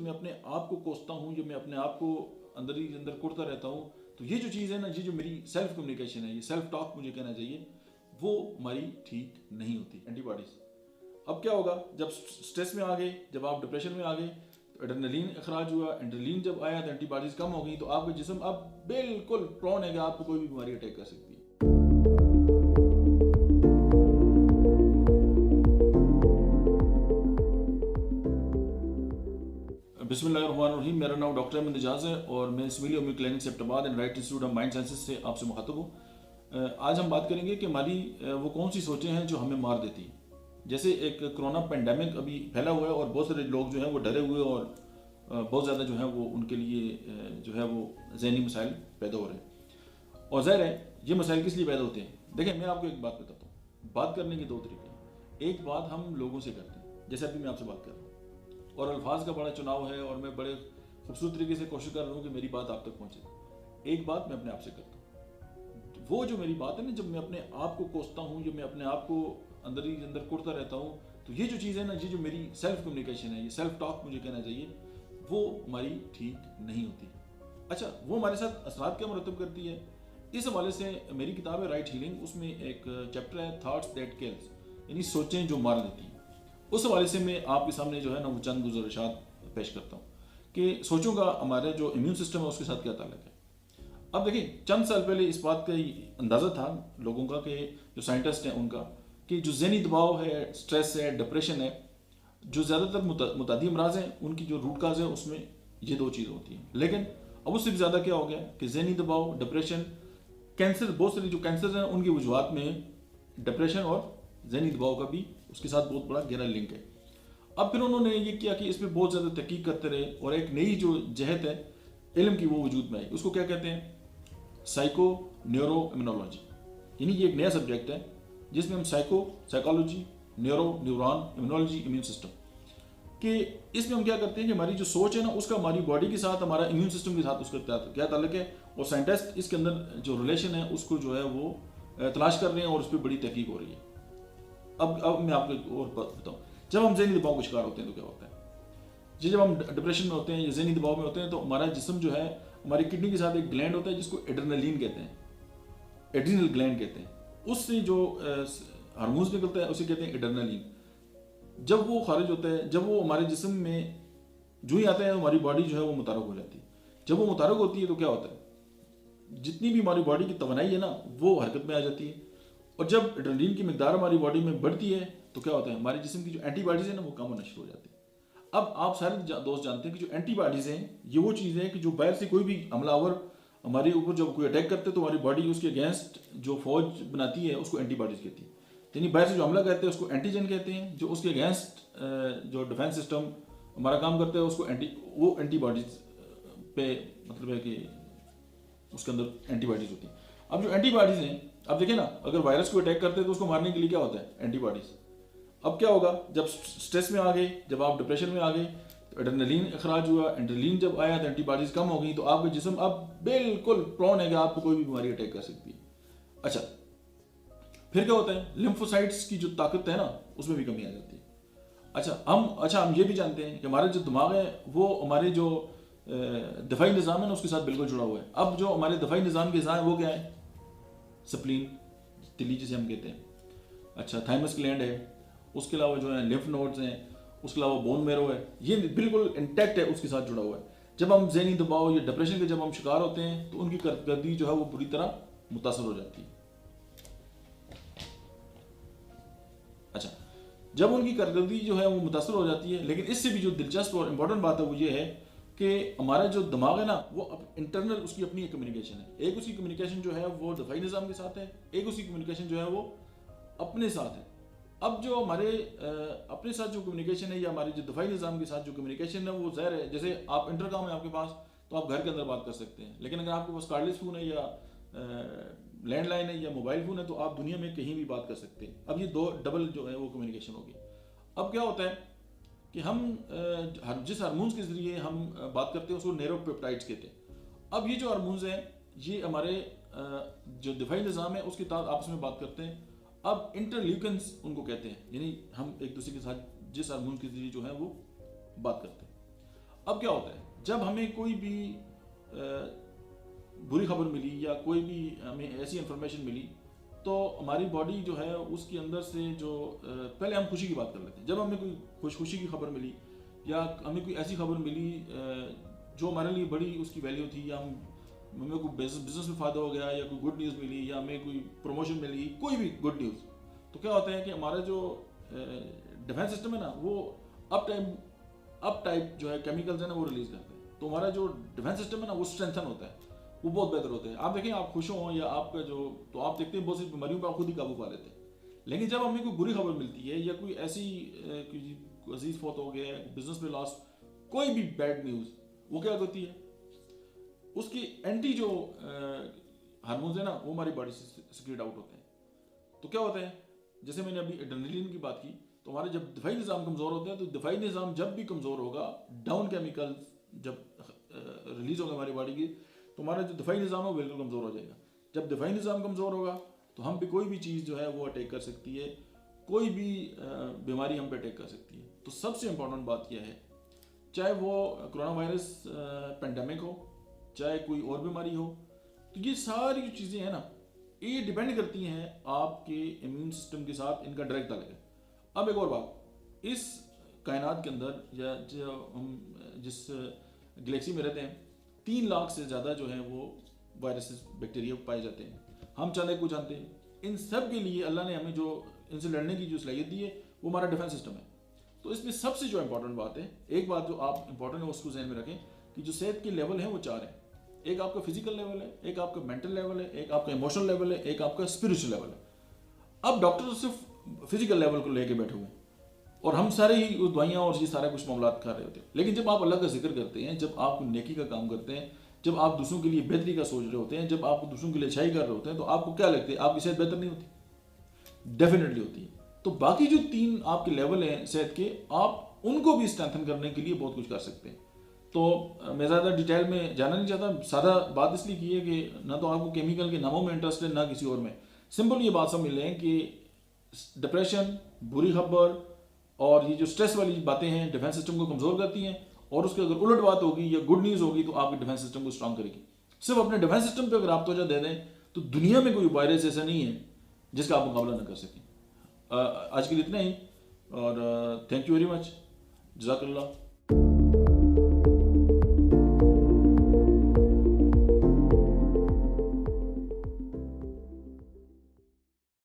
मैं अपने आप को कोसता हूँ, जो मैं अपने आप को अंदर ही अंदर कुड़ता रहता हूँ, तो ये जो चीज़ है ना, ये जो मेरी सेल्फ कम्युनिकेशन है, ये सेल्फ टॉक मुझे कहना चाहिए, वो हमारी ठीक नहीं होती। एंटीबॉडीज अब क्या होगा, जब स्ट्रेस में आ गए, जब आप डिप्रेशन में आ गए, तो एड्रेनलिन अखराज हुआ, एड्रेनलिन जब आया तो एंटीबॉडीज कम हो गई, तो आपका जिस्म अब बिल्कुल प्रोन है कि आपको कोई भी बीमारी अटैक कर सकती है। बिस्मिल्लाहिर्रहमानिर्रहीम। मेरा नाम डॉक्टर अहमद एजाज है और मैं civil homeo clinic Secunderabad and right institute of mind sciences से आपसे मुखातब हूँ। आज हम बात करेंगे कि हमारी वो कौन सी सोचें हैं जो हमें मार देती हैं। जैसे एक कोरोना पेंडेमिक अभी फैला हुआ है और बहुत सारे लोग जो हैं वो डरे हुए और बहुत ज़्यादा जो है वो उनके लिए जो है वो ज़हनी मसाइल पैदा हो रहे हैं। और ज़ाहिर है ये मसाइल किस लिए पैदा होते हैं। देखिए, मैं आपको एक बात बताता हूँ। बात करने के दो तरीके हैं। एक बात हम लोगों से करते हैं, जैसे अभी मैं आपसे बात कर रहा हूँ और अल्फाज का बड़ा चुनाव है और मैं बड़े खूबसूरत तरीके से कोशिश कर रहा हूँ कि मेरी बात आप तक पहुँचे। एक बात मैं अपने आप से करता हूँ, वो जो मेरी बात है ना, जब मैं अपने आप को कोसता हूँ, जब मैं अपने आप को अंदर ही अंदर कुड़ता रहता हूँ, तो ये जो चीज़ है ना, ये जो मेरी सेल्फ कम्युनिकेशन है, ये सेल्फ टॉक मुझे कहना चाहिए, वो हमारी ठीक नहीं होती। अच्छा, वो हमारे साथ असरात क्या मुरतब करती है, इस हवाले से मेरी किताब है राइट हीलिंग, उसमें एक चैप्टर है थॉट्स दैट किल्स, यानी सोचें जो मार देती हैं। उस हवाले से मैं आपके सामने जो है ना वो चंद गुज़ारिशात पेश करता हूँ कि सोचों का हमारे जो इम्यून सिस्टम है उसके साथ क्या ताल्लुक है। अब देखिए, चंद साल पहले इस बात का अंदाज़ा था लोगों का, कि जो साइंटिस्ट हैं उनका, कि जो ज़हनी दबाव है, स्ट्रेस है, डिप्रेशन है, जो ज़्यादातर मुतादी अमराज हैं, उनकी जो रूट काज है उसमें ये दो चीज़ होती हैं। लेकिन अब उससे भी ज़्यादा क्या हो गया कि ज़हनी दबाव, डिप्रेशन, कैंसर, बहुत सारी जो कैंसर हैं उनकी वजूहत में डिप्रेशन और ज़हनी दबाव का भी उसके साथ बहुत बड़ा गहरा लिंक है। अब फिर उन्होंने ये किया कि इस पर बहुत ज़्यादा तहकीक करते रहे और एक नई जो जहत है इल्म की वो वजूद में आई। उसको क्या कहते हैं, साइको न्यूरो इम्यूनोलॉजी। यानी ये एक नया सब्जेक्ट है जिसमें हम psychology, neuron, immunology, immune system कि इसमें हम क्या करते हैं कि हमारी जो सोच है ना उसका हमारी बॉडी के साथ, हमारा इम्यून सिस्टम के साथ उसका क्या ताल्लुक है, और साइंटिस्ट इसके अंदर जो रिलेशन है उसको जो है वो तलाश कर रहे हैं और उस पर बड़ी तहकीक हो रही है। अब मैं आपको एक और बात बताऊँ, जब हम ज़हनी दबाव का शिकार होते हैं तो क्या होता है, जब हम डिप्रेशन में होते हैं या ज़हनी दबाव में होते हैं, तो हमारा जिस्म जो है, हमारी किडनी के साथ एक ग्लैंड होता है जिसको एड्रेनलिन कहते हैं, एड्रिनल ग्लैंड कहते हैं। उससे जो हार्मोन्स निकलता है उसे कहते हैं एड्रेनलिन। जब वो खारिज होता है, जब वो हमारे जिस्म में जो ही आता है, हमारी बॉडी जो है वो मुतारक हो जाती है। जब वो मुतारक होती है तो क्या होता है, जितनी भी हमारी बॉडी की तवानाई है ना वो हरकत में आ जाती है। और जब एड्रेनलिन की मिकदार हमारी बॉडी में बढ़ती है तो क्या होता है, हमारे जिस्म की जो एंटीबॉडीज़ है ना वो कम होना शुरू हो जाती है। अब आप सारे दोस्त जानते हैं कि जो एंटीबॉडीज़ हैं ये वो चीज़ है कि जो बाहर से कोई भी हमलावर हमारे ऊपर जब कोई अटैक करते हैं तो हमारी बॉडी उसके अगेंस्ट जो फौज बनाती है उसको एंटीबॉडीज़ कहती है। यानी बाहर से जो हमला करते हैं उसको एंटीजन कहते हैं, जो उसके अगेंस्ट जो डिफेंस सिस्टम हमारा काम करता है उसको वो एंटीबॉडीज़ पे मतलब है कि उसके अंदर एंटीबॉडीज़ होती हैं। अब जो एंटीबॉडीज़ हैं, अब देखिए ना, अगर वायरस को अटैक करते हैं तो उसको मारने के लिए क्या होता है, एंटीबॉडीज़। अब क्या होगा, जब स्ट्रेस में आ गए, जब आप डिप्रेशन में आ गए, तो एड्रेनलिन अखराज हुआ, एड्रेनलिन जब आया तो एंटीबॉडीज़ कम हो गई, तो आपका जिस्म अब बिल्कुल प्रोन है कि आपको कोई भी बीमारी अटैक कर सकती है। अच्छा, फिर क्या होता है, लिम्फोसाइट्स की जो ताकत है ना उसमें भी कमी आ जाती है। अच्छा, हम ये भी जानते हैं कि हमारा जो दिमाग है वो हमारे जो दफाई निज़ाम है ना उसके साथ बिल्कुल जुड़ा हुआ है। अब जो हमारे दफाई निज़ाम के हिस्सा है वो क्या है, स्प्लीन, तिली जिसे हम कहते हैं। अच्छा, थाइमस ग्लैंड है, उसके अलावा जो है लिम्फ नोड्स हैं, उसके अलावा बोन मैरो है, ये बिल्कुल इंटैक्ट है, उसके साथ जुड़ा हुआ है। जब हम ज़हनी दबाव या डिप्रेशन के जब हम शिकार होते हैं तो उनकी कारकर्दगी जो है वो बुरी तरह मुतासर हो जाती है। अच्छा, जब उनकी कारकर्दगी जो है वो मुतासर हो जाती है, लेकिन इससे भी जो दिलचस्प और इम्पोर्टेंट बात है वो ये है कि हमारा जो दिमाग है ना वो इंटरनल उसकी अपनी एक कम्युनिकेशन है। एक उसकी कम्युनिकेशन जो है वो दफाई निज़ाम के साथ है, एक उसकी कम्युनिकेशन जो है वो अपने साथ है। अब जो हमारे अपने साथ जो कम्युनिकेशन है या हमारे जो दफाई निज़ाम के साथ जो कम्युनिकेशन है वो ज़ाहिर है, जैसे आप इंटरकॉम है आपके पास तो आप घर के अंदर बात कर सकते हैं, लेकिन अगर आपके पास कार्डलेस फ़ोन है या लैंडलाइन है या मोबाइल फ़ोन है तो आप दुनिया में कहीं भी बात कर सकते हैं। अब ये दो डबल जो है वो कम्युनिकेशन होगी। अब क्या होता है कि हम जिस हार्मोन्स के ज़रिए हम बात करते हैं उसको न्यूरोपेप्टाइड्स कहते हैं। अब ये जो हार्मोन्स हैं ये हमारे जो दफाई निज़ाम है उसके साथ आपस में बात करते हैं। अब इंटरल्यूकेंस उनको कहते हैं, यानी हम एक दूसरे के साथ जिस हार्मोन के जरिए जो है वो बात करते हैं। अब क्या होता है, जब हमें कोई भी बुरी खबर मिली या कोई भी हमें ऐसी इन्फॉर्मेशन मिली, तो हमारी बॉडी जो है उसके अंदर से जो पहले हम खुशी की बात कर लेते हैं। जब हमें कोई खुशी की खबर मिली या हमें कोई ऐसी खबर मिली जो हमारे लिए बड़ी उसकी वैल्यू थी, या हमें कोई बिजनेस में फ़ायदा हो गया, या कोई गुड न्यूज़ मिली, या हमें कोई प्रमोशन मिली, कोई भी गुड न्यूज़, तो क्या होता है कि हमारा जो डिफेंस सिस्टम है ना, वो अप टाइप जो है केमिकल्स है ना, वो रिलीज करते हैं। तो हमारा जो डिफेंस सिस्टम है ना, वो स्ट्रेंथन होता है, वो बहुत बेहतर होता है। आप देखें, आप खुश हों या आपका जो, तो आप देखते हैं बहुत सी बीमारियों पर आप खुद ही काबू पा लेते हैं। लेकिन जब हमें कोई बुरी खबर मिलती है या कोई ऐसी अजीज फौत हो गया, बिजनेस में लॉस, कोई भी बैड न्यूज़, वो क्या होती है, उसकी एंटी जो हार्मोन्स है ना, वो हमारी बॉडी से सिक्रेट आउट होते हैं। तो क्या होता है, जैसे मैंने अभी एड्रेनलिन की बात की, तो हमारे जब दिफाई निज़ाम कमज़ोर होता है, तो दिफाई निज़ाम जब भी कमज़ोर होगा, डाउन केमिकल्स जब रिलीज होगा हमारी बॉडी की, तो हमारा जो दिफाई निज़ाम है वो बिल्कुल कमज़ोर हो जाएगा। जब दिफाई निज़ाम कमज़ोर होगा तो हम पे कोई भी चीज़ जो है वो अटैक कर सकती है, कोई भी बीमारी हम पे अटैक कर सकती है। तो सबसे इम्पोर्टेंट बात यह है, चाहे वो कोरोना वायरस पेंडेमिक हो, चाहे कोई और बीमारी हो, तो ये सारी जो चीज़ें हैं ना, ये डिपेंड करती हैं आपके इम्यून सिस्टम के साथ, इनका डायरेक्ट ताल्लुक है। अब एक और बात, इस कायनात के अंदर या जो हम जिस गैलेक्सी में रहते हैं, 3 लाख से ज़्यादा जो है वो वायरसेस बैक्टीरिया पाए जाते हैं। हम चाहे कुछ जानते हैं, इन सब के लिए अल्लाह ने हमें जो इनसे लड़ने की जो सलाहियत दी है, वो हमारा डिफेंस सिस्टम है। तो इसमें सबसे जो इंपॉर्टेंट बात है, एक बात जो आप इंपॉर्टेंट है उसको जहन में रखें कि जो सेहत के लेवल हैं वो 4 हैं। एक आपका फिजिकल लेवल है, एक आपका मेंटल लेवल है, एक आपका इमोशनल लेवल है, एक आपका स्पिरिचुअल लेवल है। अब डॉक्टर सिर्फ फिजिकल लेवल को लेके बैठे हुए हैं और हम सारे ही दवाइयाँ और ये सारा कुछ मामला खा रहे होते हैं। लेकिन जब आप अल्लाह का जिक्र करते हैं, जब आप नेकी का काम करते हैं, जब आप दूसरों के लिए बेहतरी का सोच रहे होते हैं, जब आप दूसरों के लिए अच्छाई कर रहे होते हैं, तो आपको क्या लगता है, आपकी सेहत बेहतर नहीं होती? डेफिनेटली होती है। तो बाकी जो 3 आपके लेवल हैं सेहत के, आप उनको भी स्ट्रेंथन करने के लिए बहुत कुछ कर सकते हैं। तो मैं ज़्यादा डिटेल में जाना नहीं चाहता, सादा बात इसलिए की है कि ना तो आपको केमिकल के नामों में इंटरेस्ट है, ना किसी और में। सिंपल ये बात समझ लें कि डिप्रेशन, बुरी खबर और ये जो स्ट्रेस वाली बातें हैं, डिफेंस सिस्टम को कमज़ोर करती हैं, और उसके अगर उलट बात होगी या गुड न्यूज़ होगी तो आपके डिफेंस सिस्टम को स्ट्रांग करेगी। सिर्फ अपने डिफेंस सिस्टम पर अगर आप तवज्जो दे दें, तो दुनिया में कोई वायरस ऐसा नहीं है जिसका आप मुकाबला न कर सकें। आज के लिए इतना ही, और थैंक यू वेरी मच, जज़ाकल्लाह।